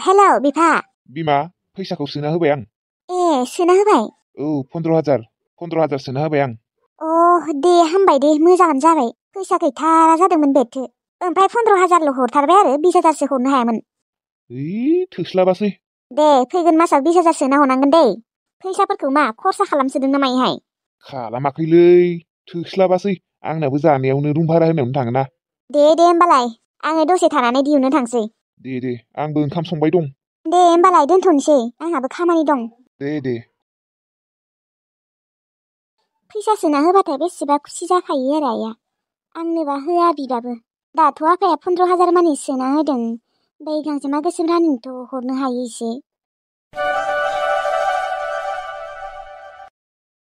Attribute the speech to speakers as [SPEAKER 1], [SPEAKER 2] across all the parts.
[SPEAKER 1] Hello बिफा।
[SPEAKER 2] बिमा फैसाखौ सोना होबाय आं।
[SPEAKER 1] सोना होबाय?
[SPEAKER 2] औ 15,000 सोना होबाय आं।
[SPEAKER 1] दे हामबाय दे, मोजाङानो जाबाय। फैसा गैथारा जादोंमोन बेथो। ओमफ्राय 15,000ल' हरथारबाय आरो 20,000सो हरनो हायामोन।
[SPEAKER 2] थोस्लाबासै।
[SPEAKER 1] दे फैगोन मासाव 20,000 सोना हरनांगोन दे। फैसाफोरखौ मा खरसा खालामसोदों ना मायोहाय?
[SPEAKER 2] खालामाखैलै, थोस्लाबासै। आंनाबो जानायावनो रुम भारा होनायावनो थाङोना।
[SPEAKER 1] दे होमबालाय आङो दसे थानानै दिहुननो थांसै।
[SPEAKER 2] दे आंबो ओंखाम संबाय दं।
[SPEAKER 1] दे होमबालाय दोनथ'नोसै, आंहाबो खामानि दं।
[SPEAKER 2] दे।
[SPEAKER 1] फैसा सोना होबाथाय बेसेबा खुसि जाखायो आरो आइया। आंनोबा होआ बिबाबो। दाथ' आफाया 15,000 मानि सोना होदों। बै गांजेमा गोसोम रानिनोथ' हरनो हायो एसे।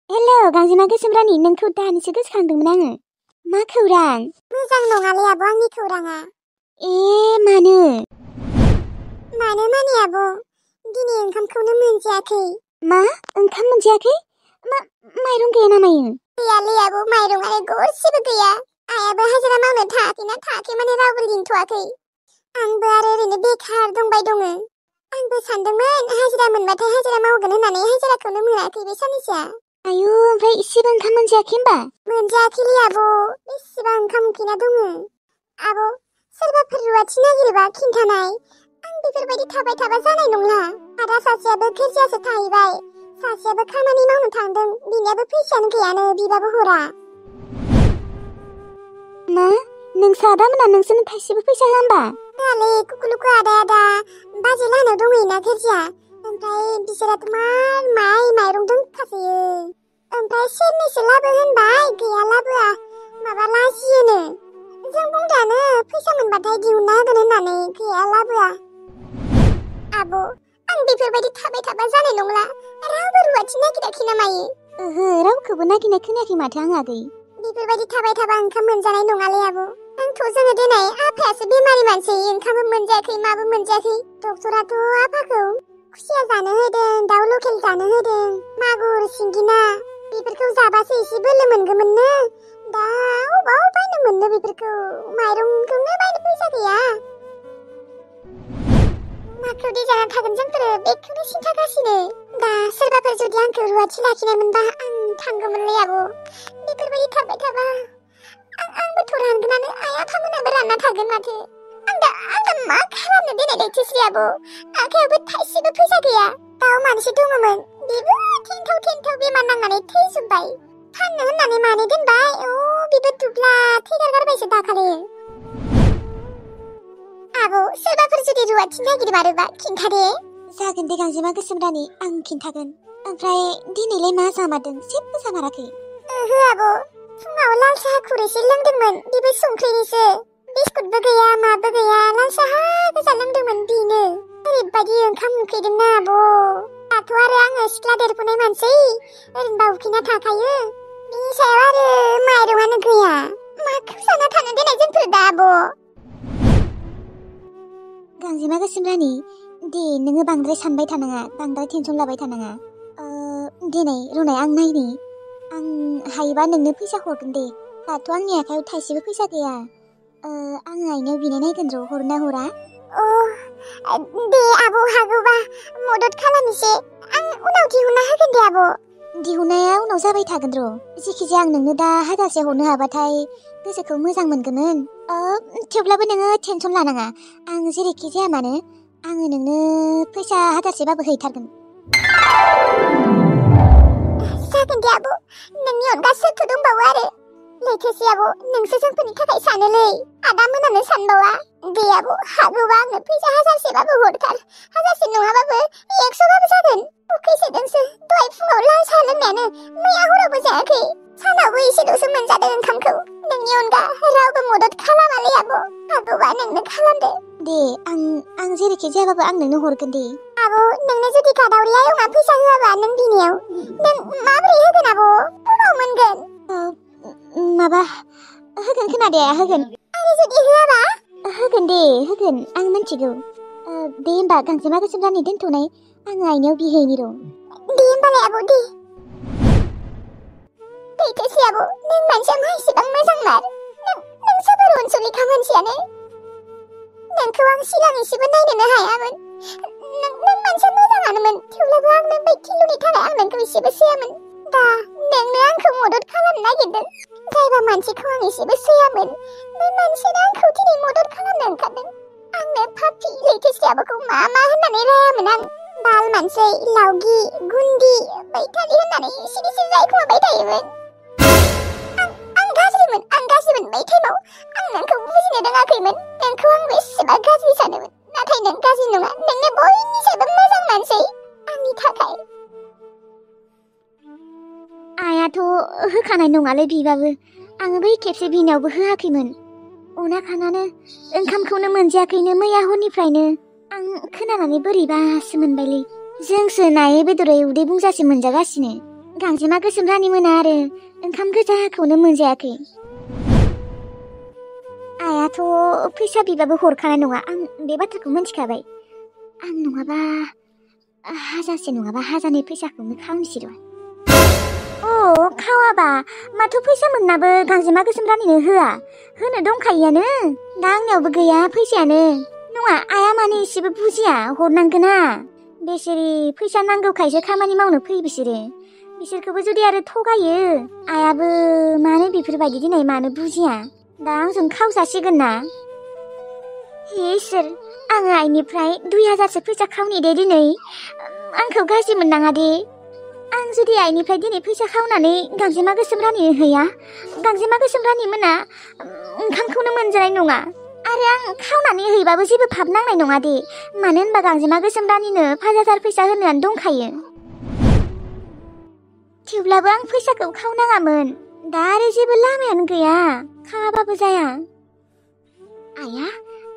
[SPEAKER 1] हेलौ गांजेमा गोसोम रानि, नोंखौ दानिसो गोसोखांदोंमोन आङो। मा खौरां? मोजां नङालै आब' आंनि खौराङा। मानो? मानो माने आब', दिनै ओंखामखौनो मोनजायाखै। मा? ओंखाम मोनजायाखै? माइरं गैया ना मायो? गैयालै आब', माइरंआनो गरसेबो गैया। आइयाबो हाजिरा मावनो थाङाखै माने रावबो लिंथ'वाखै। आंबो आरो ओरैनो बेखार दंबाय दङो। आंबो सानदोंमोन हाजिरा मोनबाथाय हाजिरा मावगोन होननानै, हाजिराखौनो मोनाखै बे साननैसोआ। आयु, ओमफ्राय इसेबो ओंखाम मोनजायाखै होमबा? मोनजायाखैलै आब', बेसेबा ओंखाम उखैना दङो। आब' सोरबाफोर रुवाथि नागिरोबा खिन्थानाय। आं बेफोरबायदि थाबाय थाबा जानाय नंला। आदा सासेयाबो गिर्जायावसो थाहैबाय, सासेयाबो खामानि मावनो थांदों, बिनियाबो फैसायानो गैयानो, बिबाबो हरा। मा? नोंसा आदामोना नोंसोरनो थाइसेबो फैसा होआ होमबा? होआलै, कुकुलुku आदाया दा बाजै लाहानाव दंहैयोना गिर्जाया। ओमफ्राय बिसोराथ' माइरं दोनखासोयो। ओमफ्राय सेरनैसो लाबो होनबाय, गैया लाबोआ। माबा लाजियोनो। जों बुंदोंआनो फैसा मोनबाथाय दिहुनना होगोन होननानै, गैया लाबोआ। आब', आं बेफोरबायदि थाबाय थाबा जानाय नंला। रावबो रुवाथि नागिराखै ना मायो? ओहो, रावखौबो नागिरनाय खोनायाखै माथो आं आगै। बेफोरबायदि थाबाय थाबा ओंखाम मोनजानाय नङालै आब'। आंथ' जोङो दिनै आफायासो बेमारि मानसि, ओंखामबो मोनजायाखै माबो मोनजायाखै। डक्टराथ' आफाखौ खुसिया जानो होदों, दाउ लकेल जानो होदों, मागुर, सिंगि ना। बेफोरखौ जाबासो एसे बोलो मोनगौमोननो। दा अबाव बायनो मोननो बेफोरखौ, माइरंखौनो बायनो फैसा गैया। माखौ दे जाना थागोन जोंफोरो, बेखौनो सिन्थागासिनो। दा सोरबाफोर जुदि आंखौ रुवाथि लाखिनाय मोनबा आं थांगौमोनलै आब'। बेफोरबायदि थाबाय थाबा आंबोथ' रानगोनानो, आइ आफामोनाबो रानना थागोन माथो। आं दा मा खालामनो देनाय लैथोश्री आब'? आखायावबो थाइसेबो फैसा गैया। दाउ मानैसो दङमोन, बेबो थेन्थाव बेमार नांनानै थैजोब्बाय। फाननो होननानै मानै दोनबाय, बेबो दुब्ला थैगारगारबायसो दाखालि। आब' सोरबाफोर जुदि रुवाथि नागिरमारोबा खिन्थादे। जागोन दे गांजेमा गोसोम रानि, आं खिन्थागोन। ओमफ्राय दिनैलाय मा जामारदों? जेबो जामाराखै? ओहो आब', फुङाव लाल साहा खुरैसे लोंदोंमोन, बेबो संख्रिनिसो। बिस्कुटबो गैया माबो गैया, लाल साहा गोजा लोंदोंमोन, बेनो। ओरैबायदि ओंखाम उखैदोंना आब'। दाथ' आरो आङो सिख्ला देरफुनाय मानसि, ओरैनोबा उखैना थाखायो। बिनि सायाव आरो माइरंआनो गैया। माखौ जाना थानो देनाय जोंफोर दा आब'? गांजेमा गोसोम रानि, दे नोङो बांद्राय सानबाय थानाङा, बांद्राय टेनसन लाबाय थानाङा। दिनै रुनाय आं नायनि। आं हायोबा नोंनो फैसा हरगोन दे। दाथ' आंनि आखायाव थाइसेबो फैसा गैया। आं आइनाव बिनाय नायगोन र', हरना हरा? दे आब' हागौबा मदद खालामनोसै। आं उनाव दिहुनना होगोन दे आब'। दिहुननाया उनाव जाबाय थागोन र'। जेखिजाया आं नोंनो दा हाजारसे हरनो हाबाथाय गोसोखौ मोजां मोनगौमोन। थेवब्लाबो नोङो टेनसन लानाङा। आं जेरैखि जाया मानो आङो नोंनो फैसा हाजारसेबाबो हैथारगोन। जागोन दे आब', नोंनि अनगा सोरथो दंबावो आरो? लैथोश्री आब', नोंसो जोंफोरनि थाखाय सानोलै, आदा मोनानो सानबावा। दे आब', हागौबा आंनो फैसा हाजारसेबाबो हरथार। हाजारसे नङाबाबो 100बाबो जागोन। उखैसोदोंसो, दहाय फुङाव लाल साहा लोंनायानो मैया हरावबो जायाखै। सानावबो एसेल'सो मोनजादों ओंखामखौ। नोंनि अनगा रावबो मदद खालामालै आब'। हागौबा नोंनो खालामदो। दे आं जेरैखि जायाबाबो आं नोंनो हरगोन दे। आब', नोंनो जुदि गादावरि आयंआ फैसा होआबा नों बिनियाव, नों माबोरै होगोन आब'? बबाव मोनगोन? माबा होगोन खोनादे, होगोन। आरो जुदि होआबा? होगोन दे, होगोन, आं मिथिगौ। दे होमबा गांजेमा गोसोम रानि दोनथ'नाय, आं आइनाव बिहैनि र'। दे होमबालाय आब' दे। लैथोश्री आब', नों मानसिया मा एसेबां मोजांमार? नों जोबोर अनसुलिखा मानसियानो। नोंखौ आं सिगां एसेबो नायनोनो हायामोन। नों मानसिया मोजाङानोमोन थेवब्लाबो आंनो बै किल'नि थाखाय आं नोंखौ एसेबो सैयामोन दा नोंनो आंखौ मदद खालामनो नागिरदों जायबा मानसिखौ आं एसेबो सैयामोन बै मानसियानो आंखौ दिनै मदद खालामनो ओंखारदों आंनो पापि लैथोस्राबोखौ मा होननानै रायामोन आं बाल मानसै लावगि गुन्दि बैथारि होननानै सिरि सिरि रायखोमाबाय थायोमोन आं गाज्रिमोन बै टाइमाव आं नोंखौ बुजिनो रोङाखैमोन नोंखौ आं बेसेबा गाज्रि सानोमोन नाथाय नों गाज्रि नङा नोंनो बयनिसायबो मोजां मानसै आंनि थाखाय आयाथ' होखानाय नङालै बिबाबो आङो बै खेबसे बिनायावबो होआखैमोन अना खानानो ओंखामखौनो मोनजायाखैनो मैया हरनिफ्रायनो आं खोनानानै बोरैबासो मोनबायलै जोंसो नायै बेदरै उदै बुंजासे मोनजागासिनो गांजेमा गोसोम रानि मोना आरो ओंखाम गोजाखौनो मोनजायाखै आयाथ' फैसा बिबाबो हरखानाय नङा आं बे बाथ्राखौ मिन्थिखाबाय आं नङाबा हाजारसे नङाबा हाजारनै फैसाखौनो खावनोसै र' खावाबा माथो फैसा मोननाबो गांजेमा गोसोम रानिनो होआ होनो दंखायोआनो दा आंनियावबो गैया फैसायानो नङा आया माने एसेबो बुजिया हरनांगोना बेसेरि फैसा नांगौखायसो खामानि मावनो फैयो बिसोरखौबो जुदि आरो थगायो आयाबो मानो बेफोरबायदि दिनै मानो बुजिया दा आंजों खावजासिगोन ना हे इसोर आङो आइनिफ्राय 2000सो फैसा खावनि दे दिनै आंखौ गाज्रि मोननाङा दे आं जुदि आइनिफ्राय दिनै फैसा खावनानै गांजेमा गोसोम रानिनो हैया गांजेमा गोसोम रानि मोना ओंखामखौनो मोनजानाय नङा आरो आं खावनानै हैबाबो जेबो फाब नांनाय नङा दे मानो होनबा गांजेमा गोसोम रानिनो 5000 फैसा होनोआनो दंखायो थेवब्लाबो आं फैसाखौ खावनाङामोन दा आरो जेबो लामायानो गैया खावाबाबो जाया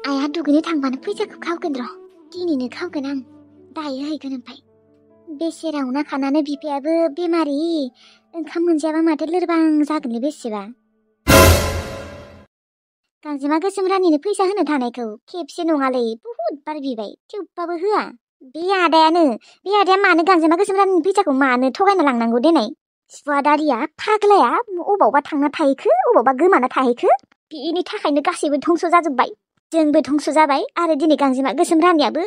[SPEAKER 1] आया दुगैनो थांबानो फैसाखौ खावगोन र' दिनैनो खावगोन आं दायो हैगोन ओमफ्राय बेसेरा उना खानानै बिफायाबो बेमारि ओंखाम मोनजायाबा माथो लोरबां जागोनलै बेसेबा गांजेमा गोसोम रानिनो फैसा होनो थानायखौ खेबसे नङालै बहुद बार बिबाय थेवबाबो होआ बे आदाया मानो गांजेमा गोसोम रानिनि फैसाखौ मानो थगायना लांनांगौ देनाय सुवादारिया फाग्लाया अबावबा थांना थाहैखो अबावबा गोमाना थाहैखो बेनि थाखायनो गासैबो धंस जाजोब्बाय जोंबो धंस जाबाय आरो दिनै गांजेमा गोसोम रानियाबो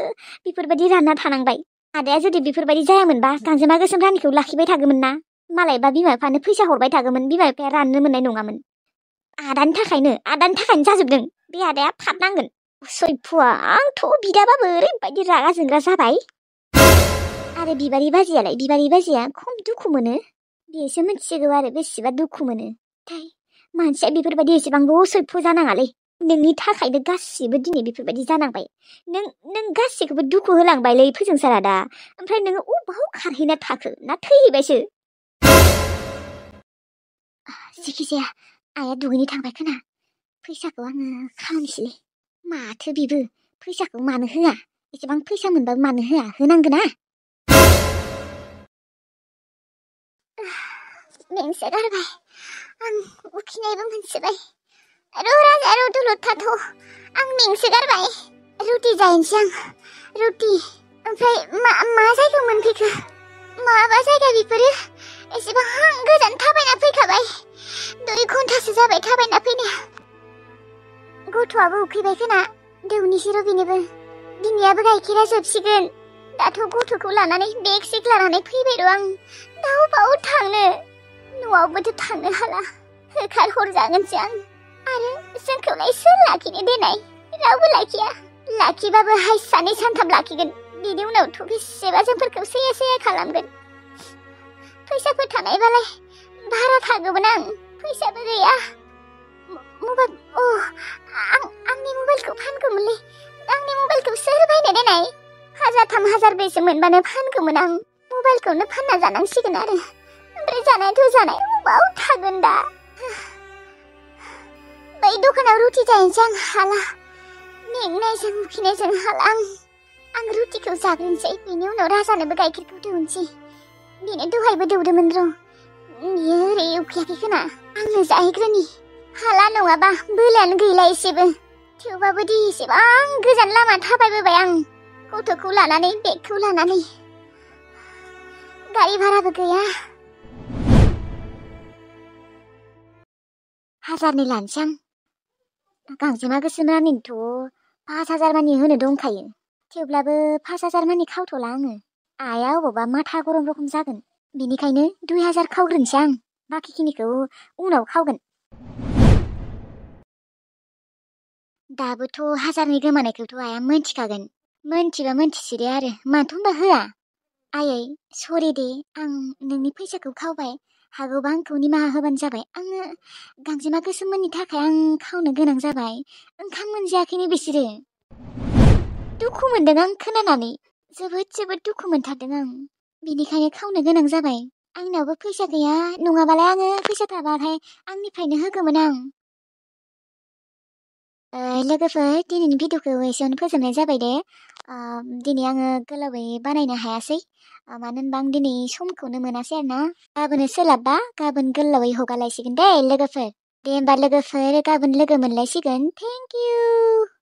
[SPEAKER 1] बेफोरबायदि रानना थानांबाय आदाया जुदि बेफोरबायदि जायामोनबा गांजेमा गोसोम रानिखौ लाखिबाय थागौमोन ना मालायबा बिमा बिफानो फैसा हरबाय थागौमोन बिमा बिफाया राननो मोननाय नङामोन आदानि थाखायनो जाजोबदों बे आदाया फाब नांगोन सैफुआ आंथ' बिदाबाबो ओरैबायदि रागा जोंग्रा जाबाय आरो बिबारि बाजिया खम दुखु मोनो बेसो मिथिसिगौ आरो बेसेबा दुखु मोनो मानसिया बेफोरबायदि एसेबांबो असैफु जानाङालै नोंनि थाखायनो गासिबो दिनै बेफोरबायदि जानांबाय नों गासिखौबो दुखु होलांबायलै फोजोंसारा दा ओमफ्राय नोङो अबाव खारहैना थाखो ना थैहैबायसो जिखिजाया आया दुगैनो थांबाय खोना फैसाखौ आङो खावनोसैलै माथो बिबो फैसाखौ मानो होआ एसेबां फैसा मोनबाबो मानो होआ होनांगोना मेंसो गारबाय आं उखिनायबो मोनसोबाय राजा दलद थाथ' आं मेंसो गारबाय रुटि जाहैनोसै आं रुटि ओमफ्राय मा जायगायाव मोनफैखो माबा जायगा बेफोरो एसेबां गोजान थाबायना फैखाबाय 2 घन्टासो जाबाय थाबायना फैनाया गथ'आबो उखैबाय खोना दौनिसै र' बेनोबो बिमायाबो गाइखेरा जोबसिगोन दाथ' गथ'खौ लानानै बेग सेग लानानै फैबाय र' आं दा अबाव थांनो न'आवबोथ' थांनो हाला होखार हरजागोनसो आं आरो जोंखौलाय सोर लाखिनो देनाय रावबो लाखिबाबो हाय 2-3 लाखिगोन बिनि उनावथ' बेसेबा जोंफोरखौ सैया खालामगोन फैसाफोर थानायबालाय भारा थागौमोन आं फैसाबो गैया मबाइल आंनि मबाइलखौ फानगौमोनलै आंनि मबाइलखौ सोर बायनो देनाय 1000-3000 मोनबानो फानगौमोन आं मबाइलखौनो फानना जानांसिगोन आरो ओमफ्राय जानायाथ' जानाय अबाव थागोन दा बै दखानाव रुटि जाहैनोसै आं हाला मेंनायजों उखैनायजों हाला आं रुटिखौ जाग्रोनोसै बेनि उनाव राजानोबो गाइखेरखौ दौनोसै बेनो दहायबो दौदोंमोन र' बियो ओरै उखैयाखै खोना आंनो जाहैग्रोनि हाला नङाबा बोलोआनो गैला एसेबो थेवबाबो दि एसेबां गोजान लामा थाबायबोबाय आं गथ'खौ लानानै बेगखौ लानानै गारि भाराबो गैया 1000 लानोसै आं गांजेमा गोसोम रानिनोथ' 5000 मानि होनो दंखायो थेवब्लाबो 5,000 मानि खावथ'ला आङो। आइया अबावबा माथा गरम रखम जागोन। बिनिखायनो 2,000 खावग्रोनोसै आं। बाखिखिनिखौ उनाव खावगोन। दाबोथ' 1,000नि गोमानायखौथ' आइया मोनथिखागोन। मोनथिबा मोनथिसिगोन आरो माथो होनबा होआ। आयै सरि दे आं नोंनि फैसाखौ खावबाय। हागौबा आंखौ निमाहा होबानो जाबाय। आङो गांजेमा गोसोममोननि थाखाय आं खावनो गोनां जाबाय। ओंखाम मोनजायाखैनो बिसोरो। दुखु मोनदों आं खोनानानै। जोबोद दुखु मोनथारदों आं। बिनिखायनो खावनो गोनां जाबाय। आंनावबो फैसा गैया नङाबालाय आङो फैसा थाबाथाय आंनिफ्रायनो होगौमोन आं। लोगोफोर दिनैनि भिडिअखौ एसेयावनो फोजोबनाय जाबाय दे। दिनै आङो गोलावै बानायनो हायासै। मानो होनबा आं दिनै समखौनो मोनासै आरोना। गाबोन सोलाबबा गाबोन गोलावै हगारलायसिगोन दे लोगोफोर। दे होमबा लोगोफोर गाबोन लोगो मोनलायसिगोन। Thank you.